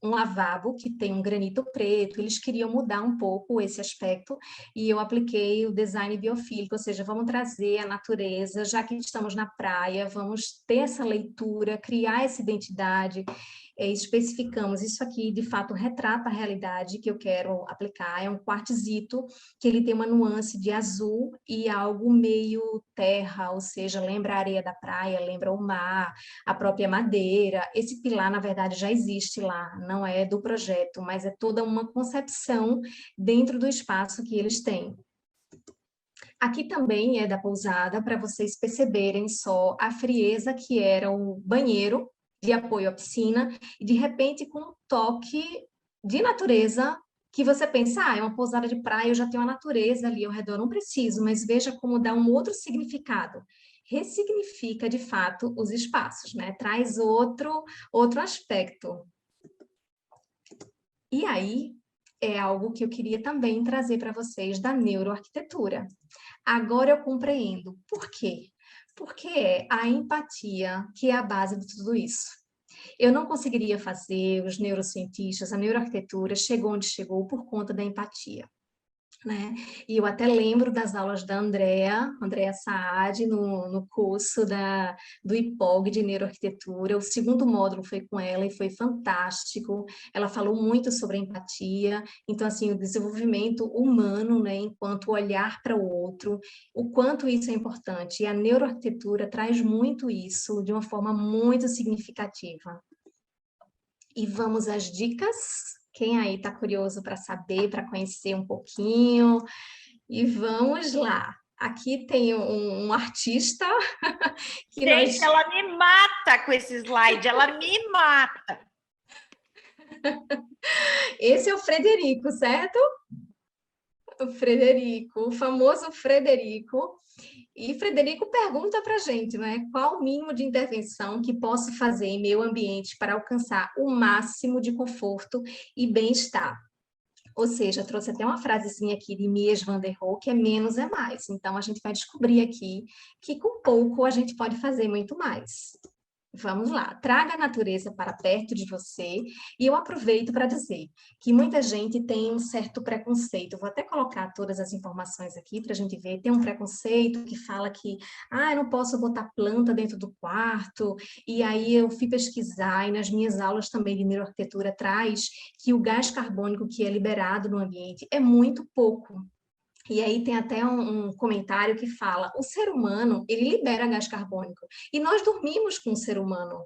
lavabo que tem um granito preto, eles queriam mudar um pouco esse aspecto, e eu apliquei o design biofílico, ou seja, vamos trazer a natureza, já que estamos na praia, vamos ter essa leitura, criar essa identidade, especificamos, isso aqui de fato retrata a realidade que eu quero aplicar, é um quartzito, que ele tem uma nuance de azul e algo meio terra, ou seja, lembra a areia da praia, lembra o mar, a própria madeira. Esse pilar, na verdade, já existe lá, não é do projeto, mas é toda uma concepção dentro do espaço que eles têm. Aqui também é da pousada, para vocês perceberem só a frieza que era o banheiro de apoio à piscina, e de repente com um toque de natureza, que você pensa, é uma pousada de praia, eu já tenho a natureza ali ao redor, não preciso, mas veja como dá um outro significado. Ressignifica, de fato, os espaços, né? Traz outro aspecto. E aí, é algo que eu queria também trazer para vocês da neuroarquitetura. Agora eu compreendo. Por quê? Porque é a empatia que é a base de tudo isso. Eu não conseguiria fazer, os neurocientistas, a neuroarquitetura chegou onde chegou por conta da empatia. Né? E eu até lembro das aulas da Andrea Saad, no curso do IPOG de Neuroarquitetura. O segundo módulo foi com ela e foi fantástico. Ela falou muito sobre empatia. Então, assim, o desenvolvimento humano, né, enquanto olhar para o outro, o quanto isso é importante. E a neuroarquitetura traz muito isso de uma forma muito significativa. E vamos às dicas. Quem aí está curioso para saber, para conhecer um pouquinho? E vamos lá. Aqui tem um artista que Gente, ela me mata com esse slide, ela me mata. Esse é o Frederico, certo? O Frederico, o famoso Frederico. E Frederico pergunta para a gente, né? Qual o mínimo de intervenção que posso fazer em meu ambiente para alcançar o máximo de conforto e bem-estar? Ou seja, trouxe até uma frasezinha aqui de Mies van der Rohe, que é menos é mais. Então, a gente vai descobrir aqui que com pouco a gente pode fazer muito mais. Vamos lá, traga a natureza para perto de você, e eu aproveito para dizer que muita gente tem um certo preconceito. Vou até colocar todas as informações aqui para a gente ver. Tem um preconceito que fala que eu não posso botar planta dentro do quarto, e aí eu fui pesquisar, e nas minhas aulas também de neuroarquitetura traz que o gás carbônico que é liberado no ambiente é muito pouco. E aí tem até um comentário que fala, o ser humano, ele libera gás carbônico, e nós dormimos com o ser humano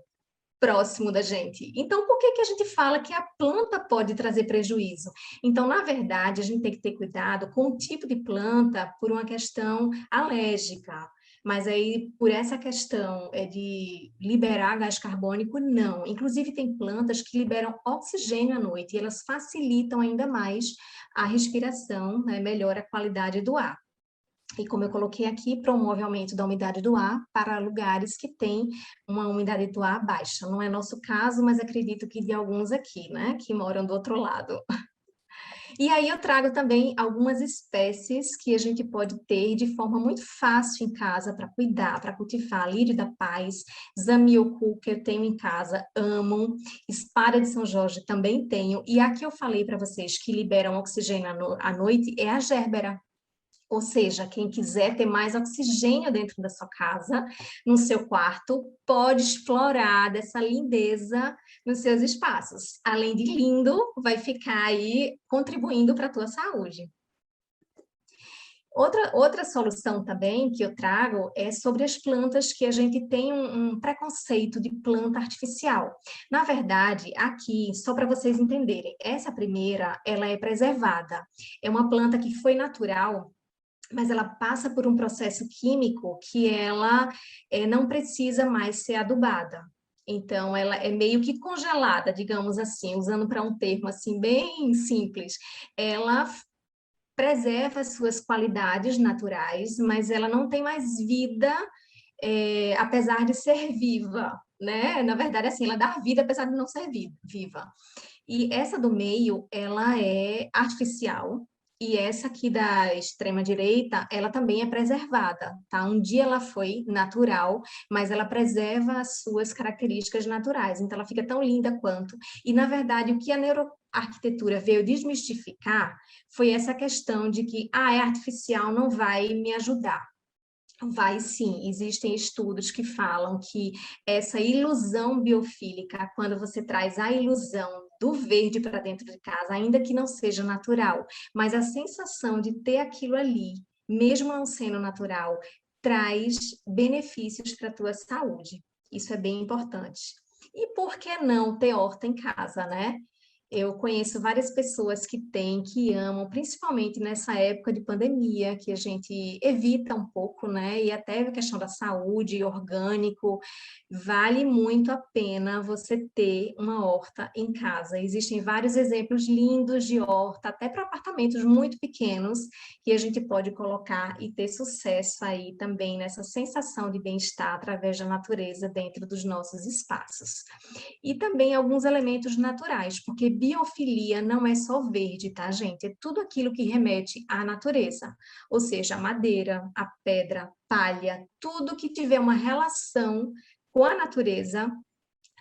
próximo da gente. Então, por que que a gente fala que a planta pode trazer prejuízo? Então, na verdade, a gente tem que ter cuidado com o tipo de planta por uma questão alérgica. Mas aí, por essa questão de liberar gás carbônico, não. Inclusive, tem plantas que liberam oxigênio à noite e elas facilitam ainda mais a respiração, né? Melhora a qualidade do ar. E como eu coloquei aqui, promove aumento da umidade do ar para lugares que têm uma umidade do ar baixa. Não é nosso caso, mas acredito que de alguns aqui, né, que moram do outro lado. E aí eu trago também algumas espécies que a gente pode ter de forma muito fácil em casa para cuidar, para cultivar. Lírio da Paz, Zamioculca que eu tenho em casa, amo. Espada de São Jorge também tenho. E a que eu falei para vocês que liberam oxigênio à noite é a Gerbera. Ou seja, quem quiser ter mais oxigênio dentro da sua casa, no seu quarto, pode explorar dessa lindeza nos seus espaços. Além de lindo, vai ficar aí contribuindo para a tua saúde. Outra solução também que eu trago é sobre as plantas que a gente tem um preconceito de planta artificial. Na verdade, aqui, só para vocês entenderem, essa primeira, ela é preservada. É uma planta que foi natural, mas ela passa por um processo químico que ela não precisa mais ser adubada. Então, ela é meio que congelada, digamos assim, usando para um termo assim bem simples. Ela preserva as suas qualidades naturais, mas ela não tem mais vida, apesar de ser viva, né? Na verdade, assim, ela dá vida apesar de não ser viva. E essa do meio, ela é artificial, e essa aqui da extrema direita, ela também é preservada, tá? Um dia ela foi natural, mas ela preserva as suas características naturais, então ela fica tão linda quanto. E, na verdade, o que a neuroarquitetura veio desmistificar foi essa questão de que, é artificial, não vai me ajudar. Vai sim, existem estudos que falam que essa ilusão biofílica, quando você traz a ilusão do verde para dentro de casa, ainda que não seja natural, mas a sensação de ter aquilo ali, mesmo não sendo natural, traz benefícios para a tua saúde. Isso é bem importante. E por que não ter horta em casa, né? Eu conheço várias pessoas que têm, que amam, principalmente nessa época de pandemia, que a gente evita um pouco, né? E até a questão da saúde, orgânico, vale muito a pena você ter uma horta em casa. Existem vários exemplos lindos de horta, até para apartamentos muito pequenos, que a gente pode colocar e ter sucesso aí também nessa sensação de bem-estar através da natureza dentro dos nossos espaços. E também alguns elementos naturais, porque biofilia não é só verde, tá, gente? É tudo aquilo que remete à natureza, ou seja, a madeira, a pedra, palha, tudo que tiver uma relação com a natureza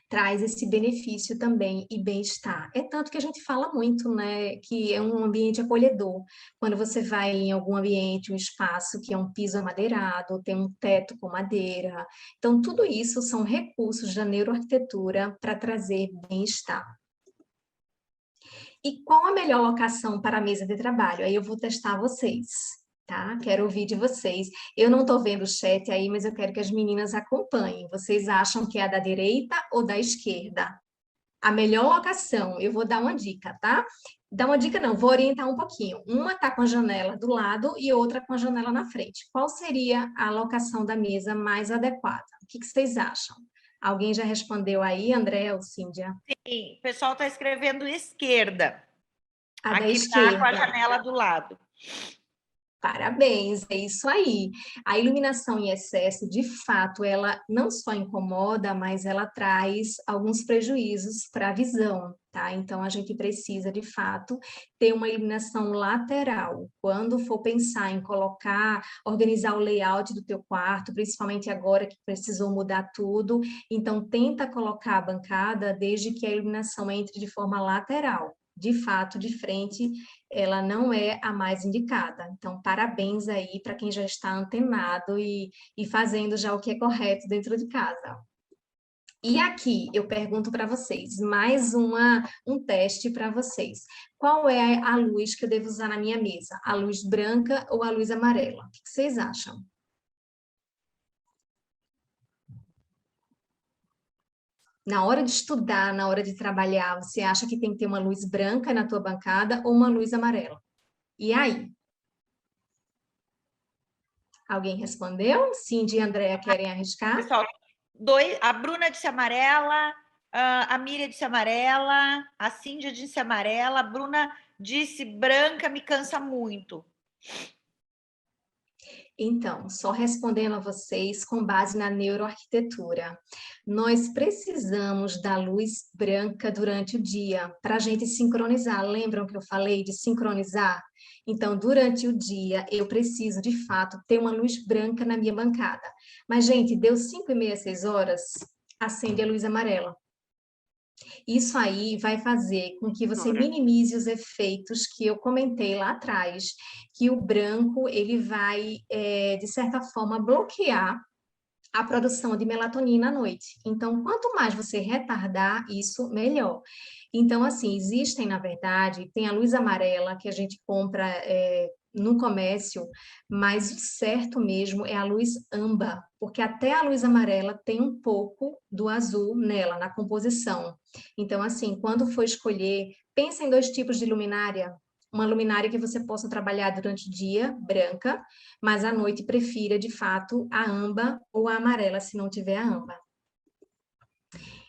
traz esse benefício também e bem-estar. É tanto que a gente fala muito, né, que é um ambiente acolhedor. Quando você vai em algum ambiente, um espaço que é um piso amadeirado, tem um teto com madeira. Então, tudo isso são recursos da neuroarquitetura para trazer bem-estar. E qual a melhor locação para a mesa de trabalho? Aí eu vou testar vocês. Tá? Quero ouvir de vocês. Eu não estou vendo o chat aí, mas eu quero que as meninas acompanhem. Vocês acham que é a da direita ou da esquerda? A melhor locação, eu vou dar uma dica, tá? Dar uma dica não, vou orientar um pouquinho. Uma está com a janela do lado e outra com a janela na frente. Qual seria a locação da mesa mais adequada? O que vocês acham? Alguém já respondeu aí, André ou Cíndia? Sim, o pessoal está escrevendo esquerda. A da Aqui está com a esquerda. janela do lado. Parabéns, é isso aí. A iluminação em excesso, de fato, ela não só incomoda, mas ela traz alguns prejuízos para a visão, tá? Então, a gente precisa, de fato, ter uma iluminação lateral. Quando for pensar em colocar, organizar o layout do teu quarto, principalmente agora que precisou mudar tudo, então tenta colocar a bancada desde que a iluminação entre de forma lateral. De fato, de frente, ela não é a mais indicada. Então, parabéns aí para quem já está antenado e fazendo já o que é correto dentro de casa. E aqui eu pergunto para vocês, um teste para vocês. Qual é a luz que eu devo usar na minha mesa? A luz branca ou a luz amarela? O que vocês acham? Na hora de estudar, na hora de trabalhar, você acha que tem que ter uma luz branca na tua bancada ou uma luz amarela? E aí? Alguém respondeu? Cindy e Andréa querem arriscar? Pessoal, a Bruna disse amarela, a Miriam disse amarela, a Cíndia disse amarela, a Bruna disse branca, me cansa muito. Então, só respondendo a vocês com base na neuroarquitetura. Nós precisamos da luz branca durante o dia para a gente sincronizar. Lembram que eu falei de sincronizar? Então, durante o dia, eu preciso, de fato, ter uma luz branca na minha bancada. Mas, gente, deu 5h30, 6 horas, acende a luz amarela. Isso aí vai fazer com que você minimize os efeitos que eu comentei lá atrás, que o branco ele vai, de certa forma, bloquear a produção de melatonina à noite. Então, quanto mais você retardar isso, melhor. Então, assim, existem, na verdade, tem a luz amarela que a gente compra no comércio, mas o certo mesmo é a luz âmbar, porque até a luz amarela tem um pouco do azul nela, na composição. Então, assim, quando for escolher, pensa em 2 tipos de luminária. Uma luminária que você possa trabalhar durante o dia, branca, mas à noite prefira, de fato, a âmbar ou a amarela, se não tiver a âmbar.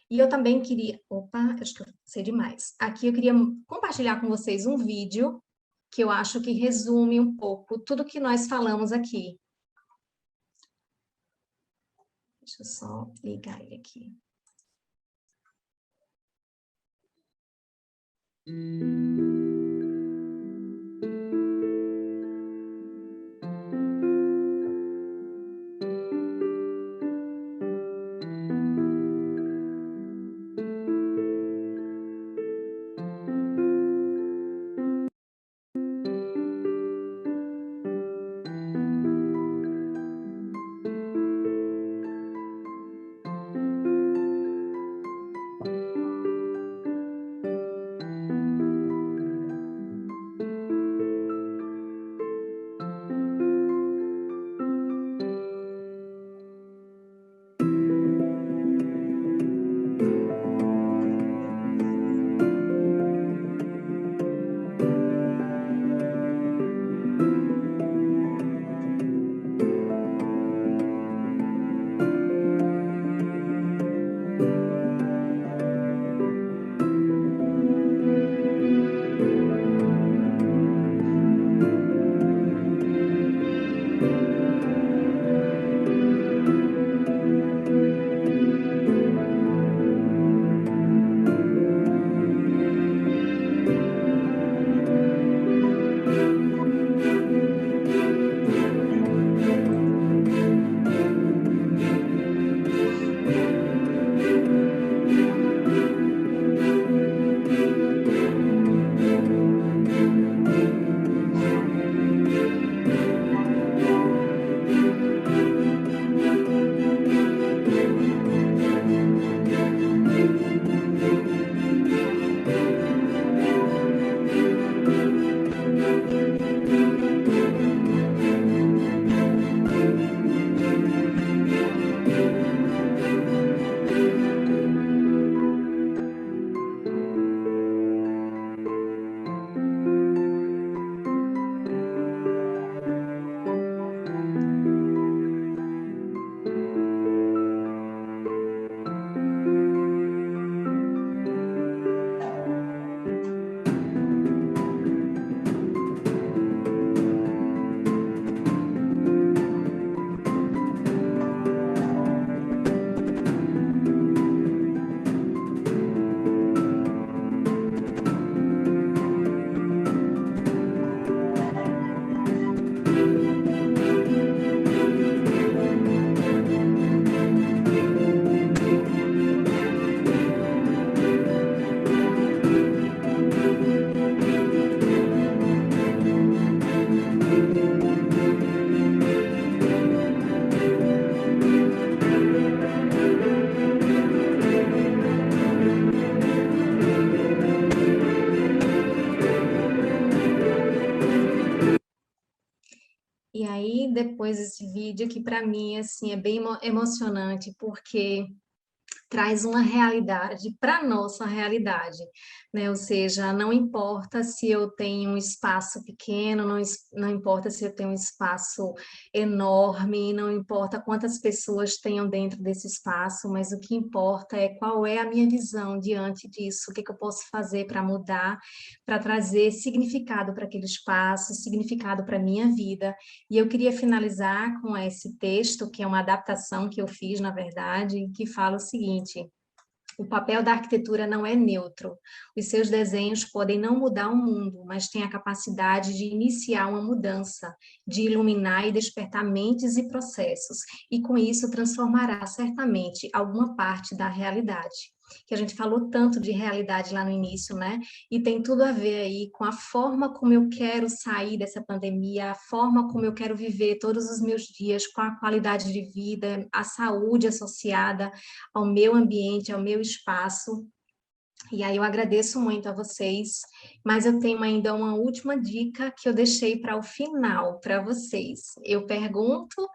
E eu também queria... Opa, acho que eu sei demais. Aqui eu queria compartilhar com vocês um vídeo que eu acho que resume um pouco tudo que nós falamos aqui. Deixa eu só ligar ele aqui. vi depois esse vídeo que para mim assim é bem emocionante, porque traz uma realidade para a nossa realidade, né? Ou seja, não importa se eu tenho um espaço pequeno, não importa se eu tenho um espaço enorme, não importa quantas pessoas tenham dentro desse espaço, mas o que importa é qual é a minha visão diante disso, o que que eu posso fazer para mudar, para trazer significado para aquele espaço, significado para a minha vida. E eu queria finalizar com esse texto, que é uma adaptação que eu fiz, na verdade, que fala o seguinte: o papel da arquitetura não é neutro. Os seus desenhos podem não mudar o mundo, mas têm a capacidade de iniciar uma mudança, de iluminar e despertar mentes e processos, e com isso transformará certamente alguma parte da realidade. Que a gente falou tanto de realidade lá no início, né? E tem tudo a ver aí com a forma como eu quero sair dessa pandemia, a forma como eu quero viver todos os meus dias, com a qualidade de vida, a saúde associada ao meu ambiente, ao meu espaço. E aí eu agradeço muito a vocês, mas eu tenho ainda uma última dica que eu deixei para o final para vocês. Eu pergunto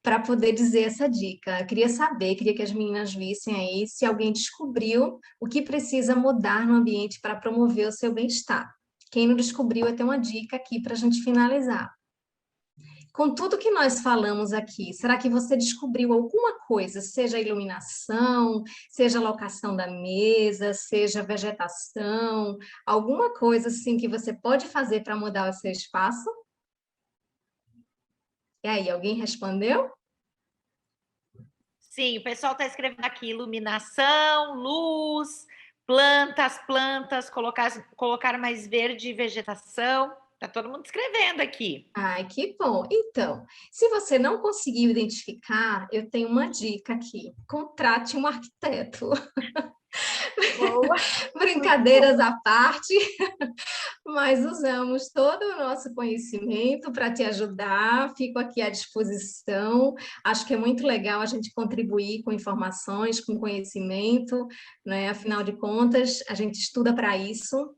para poder dizer essa dica. Eu queria saber, queria que as meninas vissem aí se alguém descobriu o que precisa mudar no ambiente para promover o seu bem-estar. Quem não descobriu, eu tenho uma dica aqui para a gente finalizar. Com tudo que nós falamos aqui, será que você descobriu alguma coisa, seja a iluminação, seja a locação da mesa, seja a vegetação, alguma coisa assim que você pode fazer para mudar o seu espaço? E aí, alguém respondeu? Sim, o pessoal está escrevendo aqui: iluminação, luz, plantas, colocar mais verde e vegetação. Está todo mundo escrevendo aqui. Ai, que bom. Então, se você não conseguiu identificar, eu tenho uma dica aqui. Contrate um arquiteto. Boa. Brincadeiras à parte, mas usamos todo o nosso conhecimento para te ajudar. Fico aqui à disposição. Acho que é muito legal a gente contribuir com informações, com conhecimento, né? Afinal de contas, a gente estuda para isso,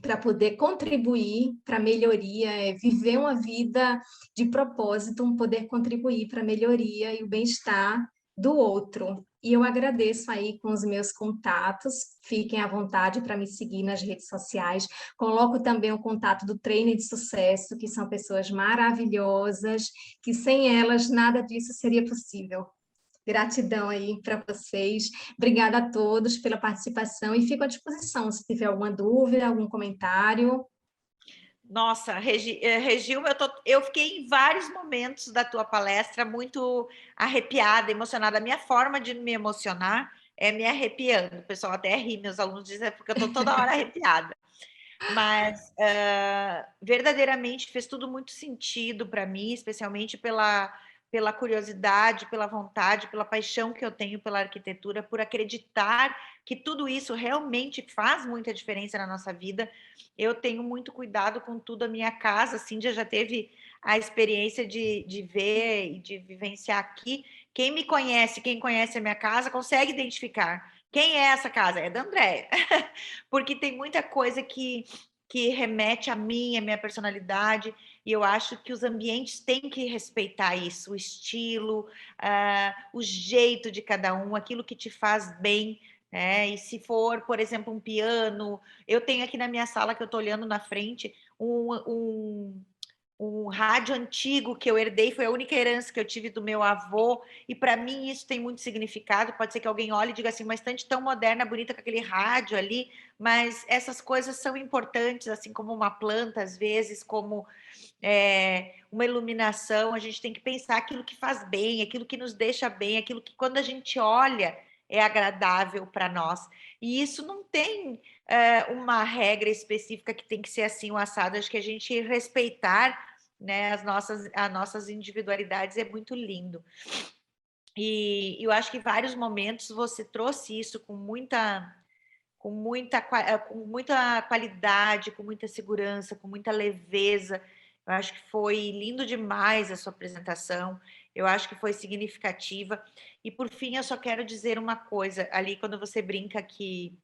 para poder contribuir para a melhoria, viver uma vida de propósito, poder contribuir para a melhoria e o bem-estar do outro. E eu agradeço aí com os meus contatos, fiquem à vontade para me seguir nas redes sociais. Coloco também o contato do Treine de Sucesso, que são pessoas maravilhosas, que sem elas nada disso seria possível. Gratidão aí para vocês. Obrigada a todos pela participação e fico à disposição se tiver alguma dúvida, algum comentário. Nossa, Regilma, eu fiquei em vários momentos da tua palestra muito arrepiada, emocionada. A minha forma de me emocionar é me arrepiando. O pessoal até ri, meus alunos dizem, porque eu estou toda hora arrepiada. Mas verdadeiramente fez tudo muito sentido para mim, especialmente pela curiosidade, pela vontade, pela paixão que eu tenho pela arquitetura, por acreditar que tudo isso realmente faz muita diferença na nossa vida. Eu tenho muito cuidado com tudo. A minha casa, a Cíndia já teve a experiência de ver e de vivenciar aqui. Quem me conhece, quem conhece a minha casa, consegue identificar. Quem é essa casa? É da Andréia. Porque tem muita coisa que remete a mim, a minha personalidade, e eu acho que os ambientes têm que respeitar isso, o estilo, o jeito de cada um, aquilo que te faz bem, né? E se for, por exemplo, um piano, eu tenho aqui na minha sala, que eu estou olhando na frente, um rádio antigo que eu herdei, foi a única herança que eu tive do meu avô, e para mim isso tem muito significado. Pode ser que alguém olhe e diga assim, mas estante tão moderna, bonita com aquele rádio ali, mas essas coisas são importantes, assim como uma planta, às vezes, como uma iluminação. A gente tem que pensar aquilo que faz bem, aquilo que nos deixa bem, aquilo que quando a gente olha é agradável para nós. E isso não tem uma regra específica que tem que ser assim o assado. Acho que a gente respeitar, né, as nossas individualidades é muito lindo. E eu acho que em vários momentos você trouxe isso com muita qualidade, com muita segurança, com muita leveza. Eu acho que foi lindo demais a sua apresentação. Eu acho que foi significativa. E por fim, eu só quero dizer uma coisa ali, quando você brinca que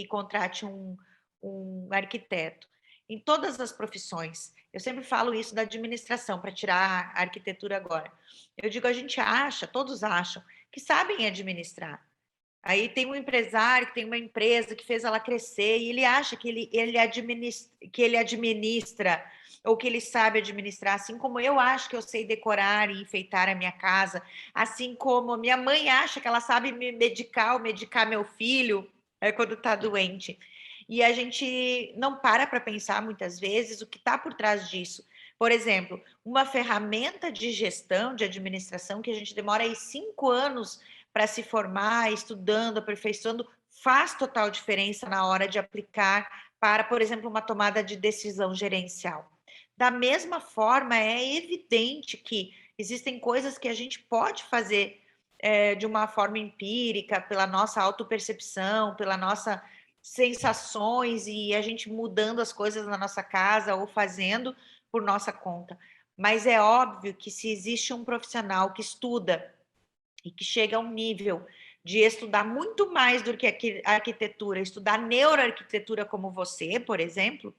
contrate um arquiteto. em todas as profissões. Eu sempre falo isso da administração, para tirar a arquitetura agora. Eu digo, a gente acha, todos acham, que sabem administrar. Aí tem um empresário que tem uma empresa que fez ela crescer e ele acha que ele administra ou que ele sabe administrar, assim como eu acho que eu sei decorar e enfeitar a minha casa, assim como minha mãe acha que ela sabe me medicar ou medicar meu filho quando está doente. E a gente não para pensar muitas vezes o que está por trás disso. Por exemplo, uma ferramenta de gestão, de administração, que a gente demora aí 5 anos para se formar, estudando, aperfeiçoando, faz total diferença na hora de aplicar para, por exemplo, uma tomada de decisão gerencial. Da mesma forma, é evidente que existem coisas que a gente pode fazer de uma forma empírica, pela nossa autopercepção, pela nossa sensações e a gente mudando as coisas na nossa casa ou fazendo por nossa conta. Mas é óbvio que se existe um profissional que estuda e que chega a um nível de estudar muito mais do que a arquitetura, estudar neuroarquitetura como você, por exemplo,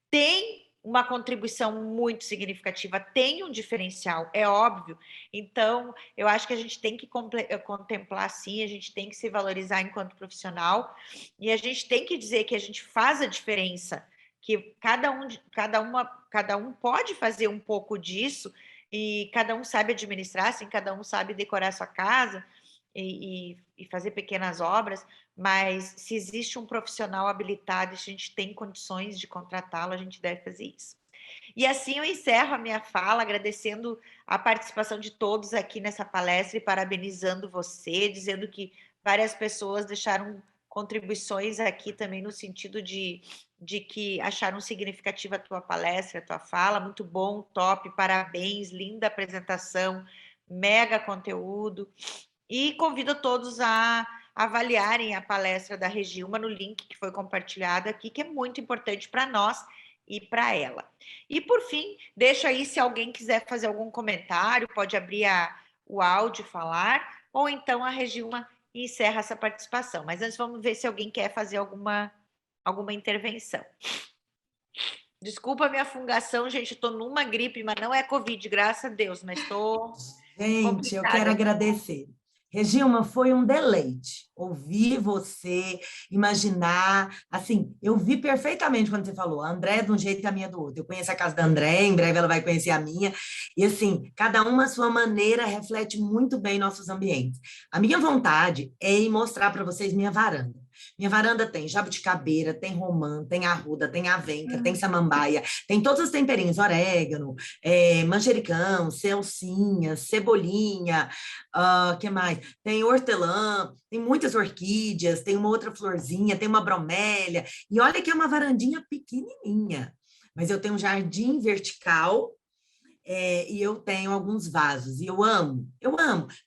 tem uma contribuição muito significativa, tem um diferencial, é óbvio. Então, eu acho que a gente tem que contemplar sim, a gente tem que se valorizar enquanto profissional e a gente tem que dizer que a gente faz a diferença, que cada um pode fazer um pouco disso e cada um sabe administrar, assim, cada um sabe decorar a sua casa e fazer pequenas obras, mas se existe um profissional habilitado, a gente tem condições de contratá-lo, a gente deve fazer isso. E assim eu encerro a minha fala, agradecendo a participação de todos aqui nessa palestra e parabenizando você, dizendo que várias pessoas deixaram contribuições aqui também no sentido de que acharam significativa a tua palestra, a tua fala, muito bom, top, parabéns, linda apresentação, mega conteúdo. E convido todos a avaliarem a palestra da Regilma no link que foi compartilhado aqui, que é muito importante para nós e para ela. E, por fim, deixo aí, se alguém quiser fazer algum comentário, pode abrir o áudio e falar, ou então a Regilma encerra essa participação. Mas antes vamos ver se alguém quer fazer alguma intervenção. Desculpa a minha fungação, gente, estou numa gripe, mas não é Covid, graças a Deus, mas estou Gente, eu quero complicada. agradecer. Regilma, foi um deleite ouvir você, imaginar, assim, eu vi perfeitamente quando você falou, a André de um jeito e a minha do outro. Eu conheço a casa da André, em breve ela vai conhecer a minha, e assim, cada uma à sua maneira reflete muito bem nossos ambientes. A minha vontade é ir mostrar para vocês minha varanda. Minha varanda tem jabuticabeira, tem romã, tem arruda, tem avenca, tem samambaia, tem todos os temperinhos, orégano, manjericão, salsinha, cebolinha, que mais? Tem hortelã, tem muitas orquídeas, tem uma outra florzinha, tem uma bromélia, e olha que é uma varandinha pequenininha, mas eu tenho um jardim vertical, e eu tenho alguns vasos, e eu amo.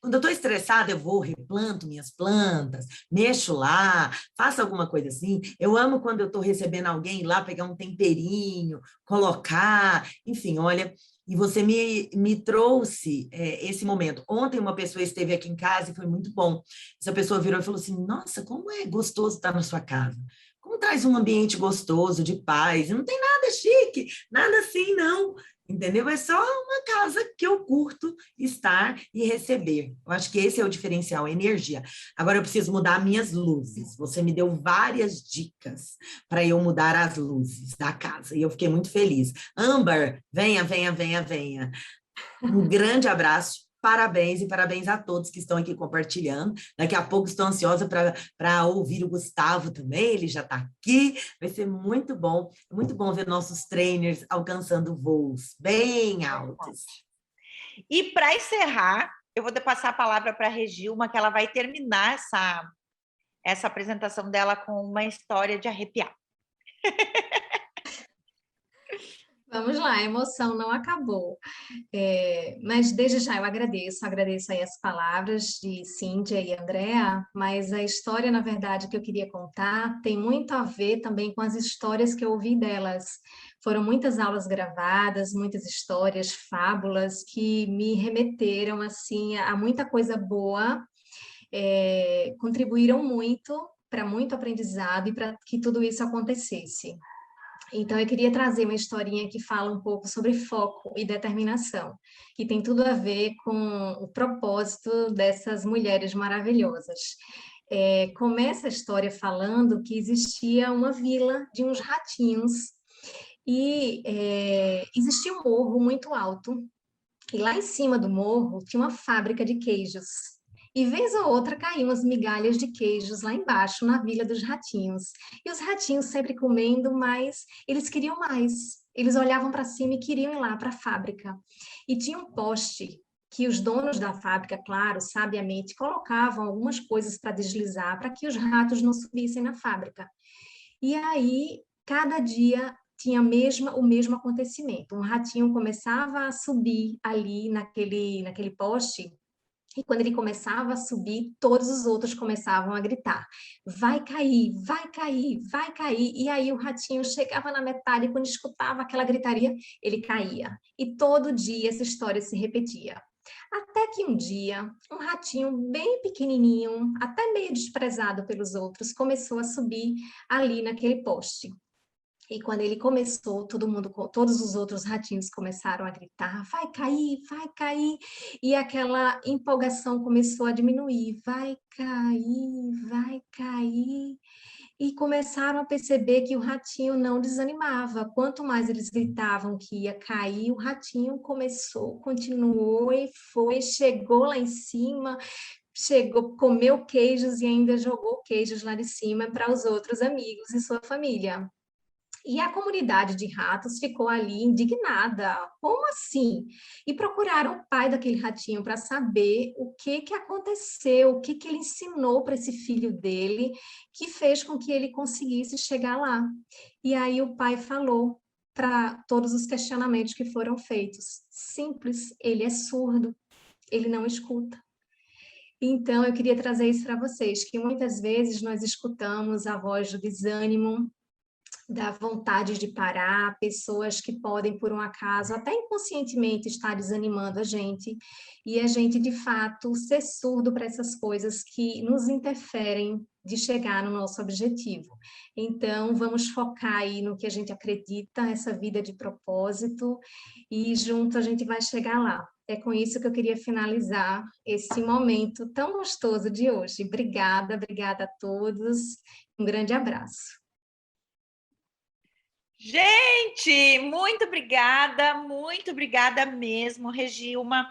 Quando eu estou estressada, eu vou, replanto minhas plantas, mexo lá, faço alguma coisa assim. Eu amo quando eu estou recebendo alguém ir lá pegar um temperinho, colocar, enfim, olha. E você me trouxe esse momento. Ontem uma pessoa esteve aqui em casa e foi muito bom. Essa pessoa virou e falou assim, nossa, como é gostoso estar na sua casa. Como traz um ambiente gostoso, de paz. Não tem nada chique, nada assim, não. Entendeu? É só uma casa que eu curto estar e receber. Eu acho que esse é o diferencial, a energia. Agora eu preciso mudar minhas luzes. Você me deu várias dicas para eu mudar as luzes da casa e eu fiquei muito feliz. Amber, venha, venha, venha, venha. Um grande abraço. Parabéns e parabéns a todos que estão aqui compartilhando. Daqui a pouco estou ansiosa para ouvir o Gustavo também, ele já está aqui. Vai ser muito bom ver nossos trainers alcançando voos bem altos. E para encerrar, eu vou passar a palavra para a Regilma, que ela vai terminar essa apresentação dela com uma história de arrepiar. Vamos lá, a emoção não acabou. Mas desde já eu agradeço aí as palavras de Cíndia e Andréa, mas a história, na verdade, que eu queria contar tem muito a ver também com as histórias que eu ouvi delas. Foram muitas aulas gravadas, muitas histórias, fábulas que me remeteram assim a muita coisa boa, contribuíram muito para muito aprendizado e para que tudo isso acontecesse. Então, eu queria trazer uma historinha que fala um pouco sobre foco e determinação, que tem tudo a ver com o propósito dessas mulheres maravilhosas. Começa a história falando que existia uma vila de uns ratinhos e existia um morro muito alto, e lá em cima do morro tinha uma fábrica de queijos. E vez ou outra caíam as migalhas de queijos lá embaixo, na Vila dos Ratinhos. E os ratinhos sempre comendo, mas eles queriam mais. Eles olhavam para cima e queriam ir lá para a fábrica. E tinha um poste que os donos da fábrica, claro, sabiamente, colocavam algumas coisas para deslizar, para que os ratos não subissem na fábrica. E aí, cada dia tinha o mesmo acontecimento. Um ratinho começava a subir ali naquele poste, e quando ele começava a subir, todos os outros começavam a gritar: vai cair, vai cair, vai cair. E aí o ratinho chegava na metade, e quando escutava aquela gritaria, ele caía. E todo dia essa história se repetia. Até que um dia, um ratinho bem pequenininho, até meio desprezado pelos outros, começou a subir ali naquele poste. E quando ele começou, todos os outros ratinhos começaram a gritar: vai cair, vai cair. E aquela empolgação começou a diminuir: vai cair, vai cair. E começaram a perceber que o ratinho não desanimava. Quanto mais eles gritavam que ia cair, o ratinho continuou e foi, chegou lá em cima, chegou, comeu queijos e ainda jogou queijos lá de cima para os outros amigos e sua família. E a comunidade de ratos ficou ali indignada. Como assim? E procuraram o pai daquele ratinho para saber o que aconteceu, o que ele ensinou para esse filho dele, que fez com que ele conseguisse chegar lá. E aí o pai falou para todos os questionamentos que foram feitos. Simples, ele é surdo, ele não escuta. Então, eu queria trazer isso para vocês, que muitas vezes nós escutamos a voz do desânimo, da vontade de parar, pessoas que podem, por um acaso, até inconscientemente estar desanimando a gente, e a gente, de fato, ser surdo para essas coisas que nos interferem de chegar no nosso objetivo. Então, vamos focar aí no que a gente acredita, essa vida de propósito, e junto a gente vai chegar lá. É com isso que eu queria finalizar esse momento tão gostoso de hoje. Obrigada, obrigada a todos. Um grande abraço. Gente, muito obrigada mesmo, Regilma.